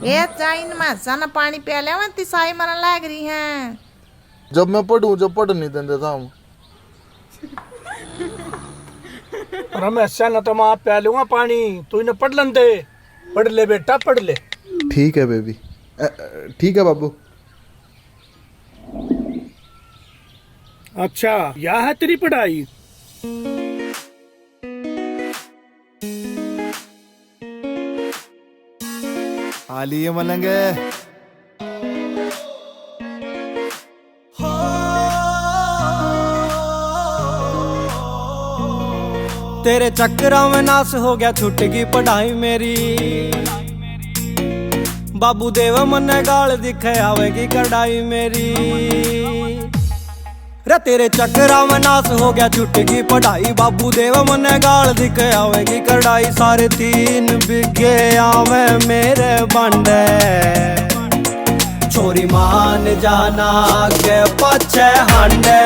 ये चाइन में पानी प्याले में तिसाई मरन लग रही हैं। जब मैं पढ़ूं जब पढ़ नहीं देते था हम। रमेशा न तो मैं प्या लूंगा पानी, तू इन्हें पढ़ लन दे। पढ़ ले बेटा पढ़ ले। ठीक है बेबी, ठीक है बाबू। अच्छा यह है तेरी पढ़ाई। आलिए मलंगे। तेरे चक्करों में नाश हो गया, छूट गई पढ़ाई मेरी। बाबू देव मन्ने गाल दिखे आवेगी कढ़ाई मेरी। रे तेरे चक्करों में नाश हो गया, छूट गई पढ़ाई। बाबू देव मन्ने गाल दिखे आवेगी कढ़ाई। सारे 3 बिघे आवे मेरे बंडे, छोरी मान जाना आगे पछे हांडे।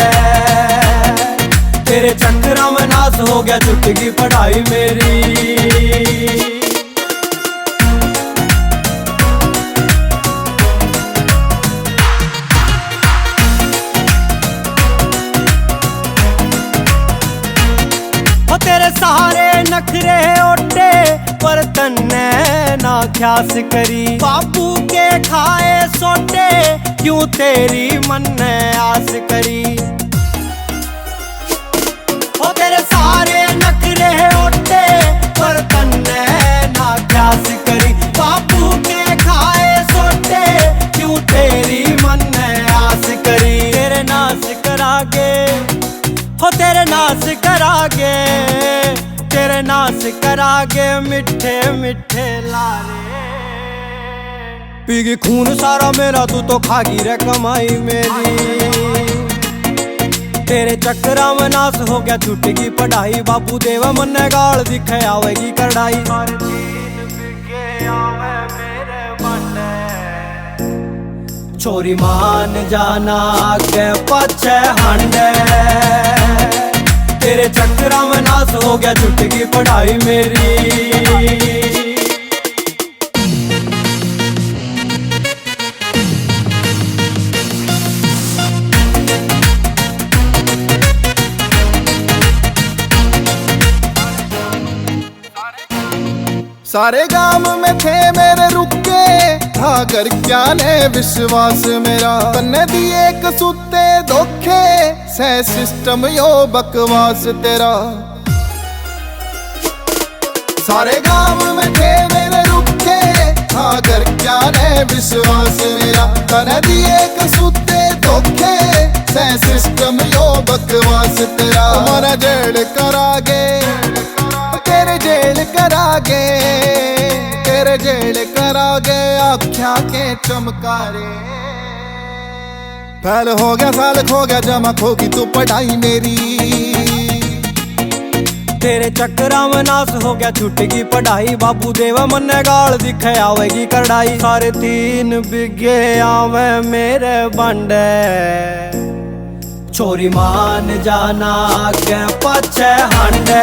तेरे चक्करों में नाश हो गया, छूट गई पढ़ाई मेरी। तेरे सहारे नखरे ओटे पर तन्ने ना ख्यास करी। बापू के खाए सोटे क्यों तेरी मन ने आस करी। ओ तेरे सहारे नखरे ओटे पर तन्ने ना ख्यास करी। बापू के खाए सोटे क्यों तेरी मन ने आस करी। तेरे नाश करागे हो, तेरे नाश करागे, तेरे नाश करागे मिठे मिठे लारे। पीगी खून सारा मेरा, तू तो खागी रे कमाई मेरी। तेरे चक्करों में नाश हो गया, छूट गई पढ़ाई। बाबू देव मन्ने गाल दिखे आवेगी कढ़ाई। 3 बिघे आवे मेरे बंडे, छोरी मान जाना आगे पछे हांडे। तेरे चक्करों में नाश हो गया, छूट गई पढ़ाई मेरी। सारे गांव में थे मेरे रुके, था कर क्या ने विश्वास मेरा। तन्ने दिए कसूते धोखे, से सिस्टम यो बकवास तेरा। सारे गांव में थे मेरे रुके, था कर क्या ने विश्वास मेरा। तन्ने दिए कसूते धोखे, से सिस्टम यो बकवास तेरा। हमारा जेल करागे, तेरे जेल करागे, तेरे जेल करागे आख्या के चमकारे। फैल हो गया साल खो गया, जमा खोगी तू पढ़ाई मेरी। तेरे चक्करों में नाश हो गया, छूट गई पढ़ाई। बाबू देव मन्ने गाल दिखे आवेगी कढ़ाई। सारे 3 बिघे आवे मेरे बंडे, छोरी मान जाना आगे पछे हांडे।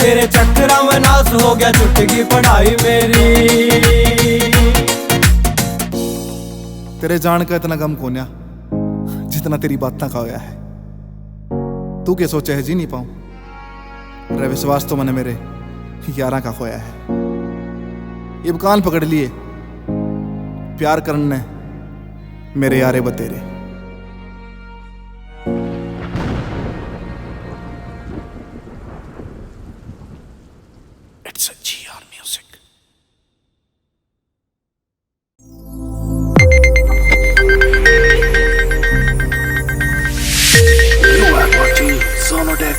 तेरे चक्करों में नाश हो गया, छूट गई पढ़ाई मेरी। तेरे जान का इतना गम कोन्या जितना तेरी बात का होया है। तू क्या सोचे है जी नहीं पाऊं। रे विश्वास तो मैंने मेरे यारा का खोया है। ये कान पकड़ लिए प्यार करने मेरे यारे बतेरे। It's a GR Music. You are watching Sonodec.